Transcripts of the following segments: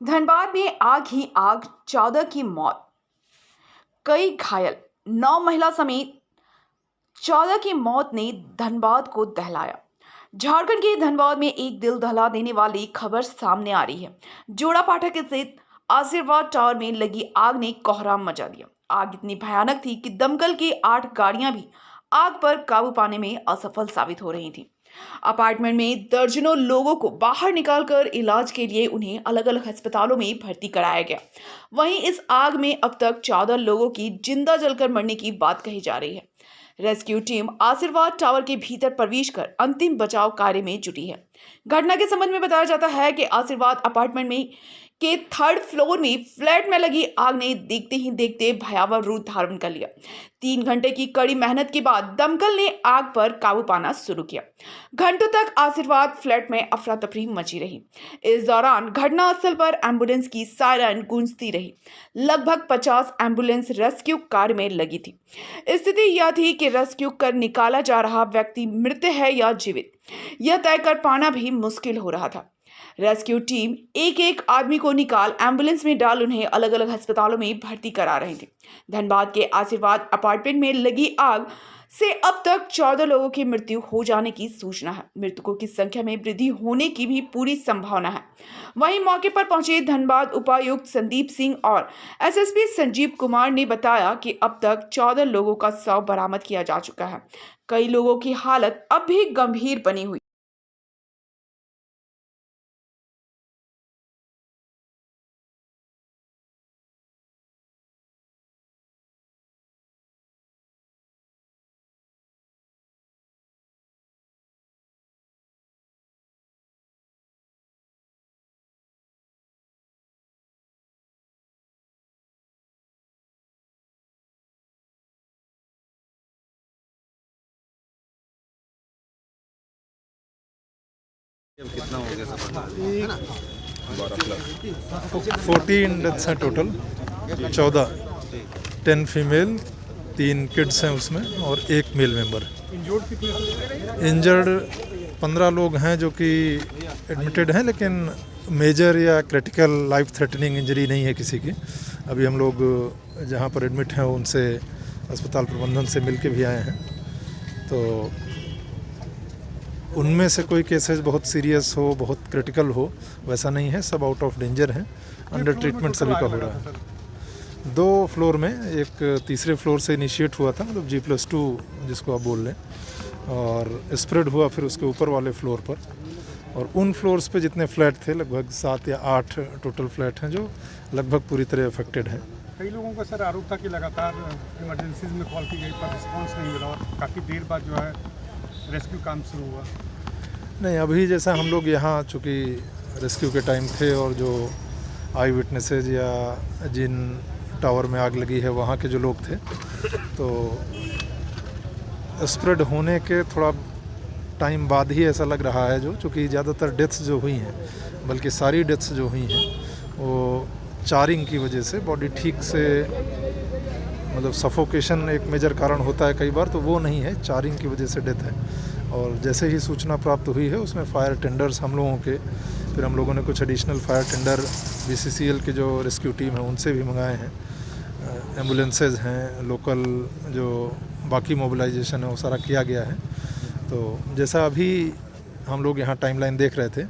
धनबाद में आग ही आग, 14 की मौत, कई घायल। 9 महिला समेत 14 की मौत ने धनबाद को दहलाया। झारखंड के धनबाद में एक दिल दहला देने वाली खबर सामने आ रही है। जोड़ा पाठक स्थित आशीर्वाद टावर में लगी आग ने कोहराम मचा दिया। आग इतनी भयानक थी कि दमकल की 8 गाड़ियां भी आग पर काबू पाने में असफल साबित हो रही थी। अपार्टमेंट में दर्जनों लोगों को बाहर निकालकर इलाज के लिए उन्हें अलग अलग अस्पतालों में भर्ती कराया गया। वहीं इस आग में अब तक 14 लोगों की जिंदा जलकर मरने की बात कही जा रही है। रेस्क्यू टीम आशीर्वाद टावर के भीतर प्रवेश कर अंतिम बचाव कार्य में जुटी है। घटना के संबंध में बताया जाता है कि आशीर्वाद अपार्टमेंट में के 3rd फ्लोर में फ्लैट में लगी आग ने देखते ही देखते भयावह रूप धारण कर लिया। 3 घंटे की कड़ी मेहनत के बाद दमकल ने आग पर काबू पाना शुरू किया। घंटों तक आशीर्वाद फ्लैट में अफरा तफरी मची रही। इस दौरान घटनास्थल पर एम्बुलेंस की सायरन गूंजती रही। लगभग 50 एम्बुलेंस रेस्क्यू कार्य में लगी थी। स्थिति यह थी कि रेस्क्यू कर निकाला जा रहा व्यक्ति मृत है या जीवित, यह तय कर पाना भी मुश्किल हो रहा था। रेस्क्यू टीम एक एक आदमी को निकाल एम्बुलेंस में डाल उन्हें अलग अलग अस्पतालों में भर्ती करा रहे थे। धनबाद के आशीर्वाद अपार्टमेंट में लगी आग से अब तक 14 लोगों की मृत्यु हो जाने की सूचना है। मृतकों की संख्या में वृद्धि होने की भी पूरी संभावना है। वहीं मौके पर पहुंचे धनबाद उपायुक्त संदीप सिंह और एसएसपी संजीव कुमार ने बताया कि अब तक 14 लोगों का शव बरामद किया जा चुका है। कई लोगों की हालत अब भी गंभीर बनी हुई। कितना हो गया सब? 14 डेथ्स हैं टोटल। 14 10 फीमेल, 3 किड्स हैं उसमें और 1 मेल मेंबर। इंजर्ड 15 लोग हैं जो कि एडमिटेड हैं, लेकिन मेजर या क्रिटिकल लाइफ थ्रेटनिंग इंजरी नहीं है किसी की। अभी हम लोग जहाँ पर एडमिट हैं उनसे अस्पताल प्रबंधन से मिल के भी आए हैं, तो उनमें से कोई केसेस बहुत सीरियस हो, बहुत क्रिटिकल हो, वैसा नहीं है। सब आउट ऑफ डेंजर हैं। अंडर ट्रीटमेंट सभी का हो रहा है। 2 फ्लोर में, एक तीसरे फ्लोर से इनिशिएट हुआ था, मतलब G+2 जिसको आप बोल लें, और स्प्रेड हुआ फिर उसके ऊपर वाले फ्लोर पर। और उन फ्लोर्स पे जितने फ्लैट थे, लगभग 7 या 8 टोटल फ्लैट हैं जो लगभग पूरी तरह अफेक्टेड हैं। कई लोगों का सर आरोप था कि लगातार इमरजेंसीज में कॉल की गई पर रिस्पॉन्स नहीं मिला और काफ़ी देर बाद जो है रेस्क्यू काम शुरू हुआ। नहीं, अभी जैसा हम लोग यहाँ चूँकि रेस्क्यू के टाइम थे और जो आई विटनेसेज या जिन टावर में आग लगी है वहाँ के जो लोग थे, तो स्प्रेड होने के थोड़ा टाइम बाद ही ऐसा लग रहा है, जो चूँकि ज़्यादातर डेथ्स जो हुई हैं, बल्कि सारी डेथ्स जो हुई हैं वो चारिंग की वजह से, बॉडी ठीक से, मतलब सफोकेशन एक मेजर कारण होता है कई बार, तो वो नहीं है, चारिंग की वजह से डेथ है। और जैसे ही सूचना प्राप्त हुई है उसमें फायर टेंडर्स हम लोगों के, फिर हम लोगों ने कुछ एडिशनल फायर टेंडर BCCL की जो रेस्क्यू टीम है उनसे भी मंगाए हैं। एम्बुलेंसेज हैं, लोकल जो बाकी मोबिलाइजेशन है वो सारा किया गया है। तो जैसा अभी हम लोग यहाँ टाइमलाइन देख रहे थे,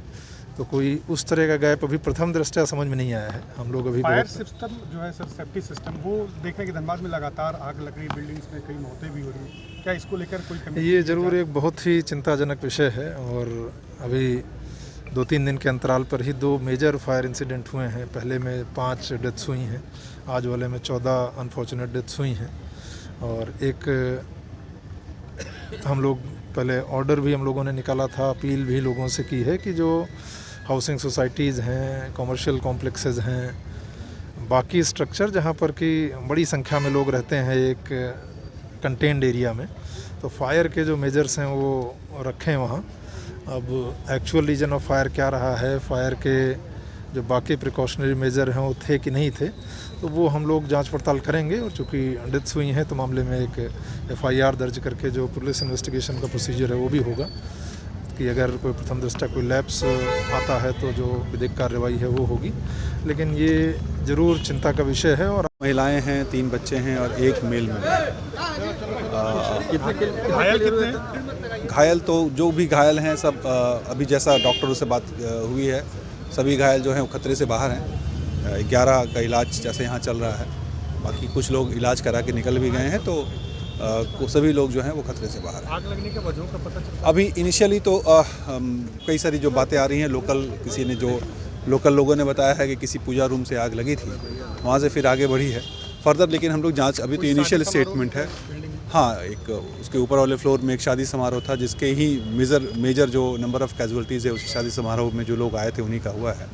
तो कोई उस तरह का गैप अभी प्रथम दृष्टया समझ में नहीं आया है। हम लोग अभी फायर सिस्टम जो है सर, सेफ्टी सिस्टम, वो देखने के धनबाद में लगातार आग लग रही, बिल्डिंग्स में कई मौतें भी हो रही हैं, क्या इसको लेकर कोई कमी? ये ज़रूर एक बहुत ही चिंताजनक विषय है। और अभी 2-3 दिन के अंतराल पर ही 2 मेजर फायर इंसिडेंट हुए हैं। पहले में 5 डेथ्स हुई हैं, आज वाले में 14 अनफॉर्चुनेट डेथ्स हुई हैं। और एक हम लोग पहले ऑर्डर भी हम लोगों ने निकाला था, अपील भी लोगों से की है कि जो हाउसिंग सोसाइटीज़ हैं, कमर्शियल कॉम्प्लेक्सेस हैं, बाकी स्ट्रक्चर जहाँ पर कि बड़ी संख्या में लोग रहते हैं एक कंटेन्ड एरिया में, तो फायर के जो मेजर्स हैं वो रखें वहाँ। अब एक्चुअल रीजन ऑफ फायर क्या रहा है, फायर के जो बाकी प्रिकॉशनरी मेजर हैं वो थे कि नहीं थे, तो वो हम लोग जांच पड़ताल करेंगे। और चूँकि डेथ्स हुई हैं तो मामले में एक FIR दर्ज करके जो पुलिस इन्वेस्टिगेशन का प्रोसीजर है वो भी होगा, कि अगर कोई प्रथम दृष्टया कोई लैप्स आता है तो जो विधिक कार्रवाई है वो होगी। लेकिन ये ज़रूर चिंता का विषय है। और महिलाएं हैं, 3 बच्चे हैं और 1 मेल में। घायल कितने हैं? घायल तो जो भी घायल हैं सब अभी जैसा डॉक्टरों से बात हुई है, सभी घायल जो हैं वो खतरे से बाहर हैं। 11 का इलाज जैसे यहाँ चल रहा है, बाकी कुछ लोग इलाज करा के निकल भी गए हैं, तो सभी लोग जो हैं वो खतरे से बाहर हैं। आग लगने के वजहों का पता चला? अभी इनिशियली तो कई सारी जो बातें आ रही हैं, लोकल लोगों ने बताया है कि किसी पूजा रूम से आग लगी थी, वहाँ से फिर आगे बढ़ी है फर्दर, लेकिन हम लोग जांच, अभी तो इनिशियल स्टेटमेंट है। हाँ, एक उसके ऊपर वाले फ्लोर में एक शादी समारोह था, जिसके ही मेजर जो नंबर ऑफ़ कैजुअल्टीज़ है, उस शादी समारोह में जो लोग आए थे उन्हीं का हुआ है।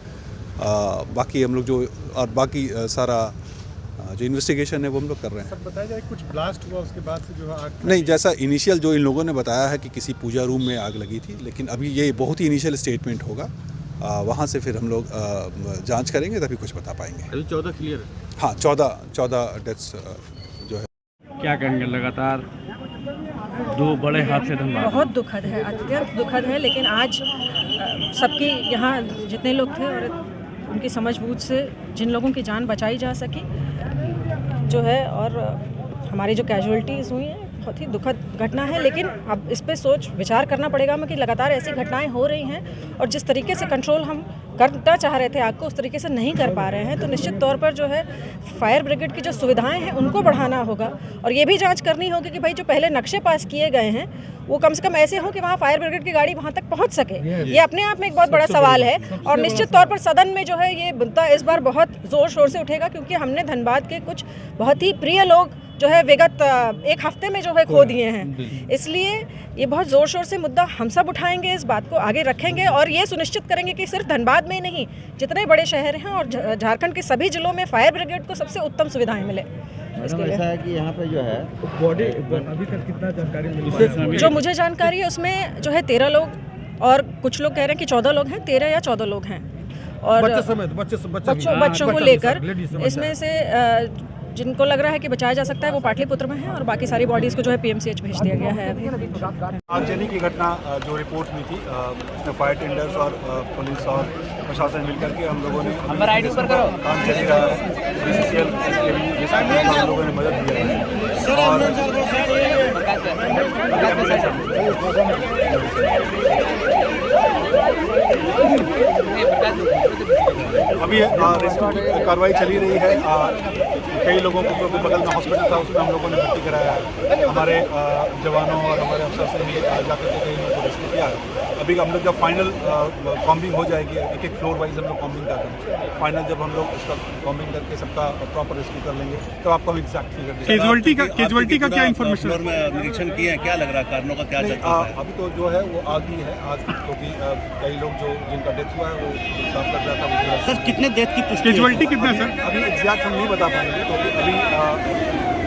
बाकी हम लोग बाकी सारा जो इन्वेस्टिगेशन है वो हम लोग कर रहे हैं। सब बताया जाए, कुछ ब्लास्ट हुआ उसके बाद से जो है आग? नहीं, जैसा इनिशियल जो इन लोगों ने बताया है कि किसी पूजा रूम में आग लगी थी, लेकिन अभी ये बहुत ही इनिशियल स्टेटमेंट होगा। वहाँ से फिर हम लोग जांच करेंगे, तभी कुछ बता पाएंगे। अभी 14 क्लियर है? हाँ, 14 डेथ्स जो है। क्या कहेंगे, लगातार 2 बड़े हादसे धनबाद? बहुत दुखद है, अत्यंत दुखद है, लेकिन आज सबकी यहाँ जितने लोग थे और उनकी समझबूझ से जिन लोगों की जान बचाई जा सकी जो है, और हमारी जो कैजुअल्टीज़ हुई हैं, बहुत ही दुखद घटना है। लेकिन अब इस पे विचार करना पड़ेगा हमें कि लगातार ऐसी घटनाएं हो रही हैं और जिस तरीके से कंट्रोल हम करना चाह रहे थे आग को, उस तरीके से नहीं कर पा रहे हैं। तो निश्चित तौर पर जो है फायर ब्रिगेड की जो सुविधाएं हैं उनको बढ़ाना होगा, और ये भी जांच करनी होगी कि भाई जो पहले नक्शे पास किए गए हैं वो कम से कम ऐसे हों कि वहाँ फायर ब्रिगेड की गाड़ी वहाँ तक पहुँच सके। ये अपने आप में एक बहुत बड़ा सवाल है, और निश्चित तौर पर सदन में जो है ये मुद्दा इस बार बहुत ज़ोर शोर से उठेगा, क्योंकि हमने धनबाद के कुछ बहुत ही प्रिय लोग जो है विगत 1 हफ्ते में जो है खो दिए हैं। इसलिए ये बहुत ज़ोर शोर से मुद्दा हम सब उठाएंगे, इस बात को आगे रखेंगे और ये सुनिश्चित करेंगे कि सिर्फ धनबाद में नहीं, जितने बड़े शहर हैं और झारखंड के सभी जिलों में फायर ब्रिगेड को सबसे उत्तम सुविधाएं मिले। ऐसा है कि यहाँ पे जो है बॉडी अभी तक कितना जानकारी मिली? जो मुझे जानकारी है उसमें जो है 13 लोग, और कुछ लोग कह रहे हैं कि 14 लोग हैं, 13 या 14 लोग हैं। और बच्चों को लेकर इसमें से जिनको लग रहा है कि बचाया जा सकता है वो पाटलिपुत्र में है, और बाकी सारी बॉडीज़ को जो है PMCH भेज दिया गया है। आगजनी की घटना जो रिपोर्ट हुई थी, उसमें फायर टेंडर्स और पुलिस और प्रशासन मिलकर के हम लोगों ने काम चल रहा है, BCCL हम लोगों ने मदद दिया है अभी रेस्क्यू की कार्रवाई चली रही है। कई लोगों को जो बगल में हॉस्पिटल था उसमें हम लोगों ने भर्ती कराया है। हमारे जवानों और हमारे अफसर से भी जाकर के कई लोगों को रेस्क्यू किया है। अभी हम लोग जब फाइनल कॉम्बिंग हो जाएगी, एक फ्लोर वाइज हम लोग कॉम्बिंग कर रहे हैं, फाइनल जब हम लोग उसका कॉम्बिंग करके सबका प्रॉपर रेस्क्यू कर लेंगे तो आपको हम एग्जैक्ट फिगर देंगे। कैजुअल्टी का क्या इन्फॉर्मेशन निरीक्षण किए हैं, क्या लग रहा है, कारणों का क्या चर्चा है? अभी तो जो है वो आग ही है, आग, क्योंकि कई लोग जो जिनका डेथ हुआ है वो साफ लग रहा था। सर कितने डेथ की पुष्टि? कैजुअल्टी कितना सर? अभी एग्जैक्ट हम नहीं बता पाएंगे, क्योंकि अभी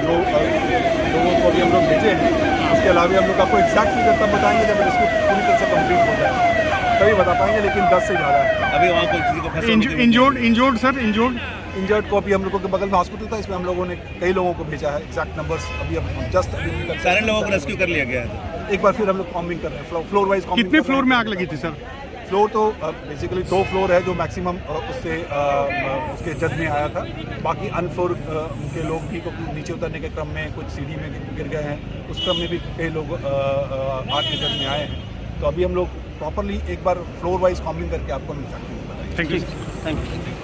जो लोगों को अभी हम लोग भेजे हैं, उसके अलावा हम लोग आपको एग्जैक्ट फिगर तब बताएंगे जब रेस्क्यू पूरी तरह से कंप्लीट हो जाए, तभी बता पाएंगे। लेकिन 10 से ज़्यादा है। अभी वहाँ कोई किसी को इंजर्ड को अभी हम लोगों के बगल में हॉस्पिटल था, इसमें हम लोगों ने कई लोगों को भेजा है। एग्जैक्ट नंबर्स अभी हम जस्ट सारे लोगों को रेस्क्यू कर लिया गया है। एक बार फिर हम लोग कॉम्बिंग कर रहे हैं, फ्लोर वाइज। कितने फ्लोर में आग लगी थी सर? फ्लोर तो बेसिकली 2 फ्लोर है जो मैक्सिमम उससे उसके जद में आया था। बाकी अनफ्लोर के लोग भी नीचे उतरने के क्रम में कुछ सीढ़ी में गिर गए हैं, उस क्रम में भी कई लोग आग के जद में आए हैं। तो अभी हम लोग प्रॉपरली एक बार फ्लोर वाइज कॉम्बिंग करके आपको मिल सकते हैं। Thank you.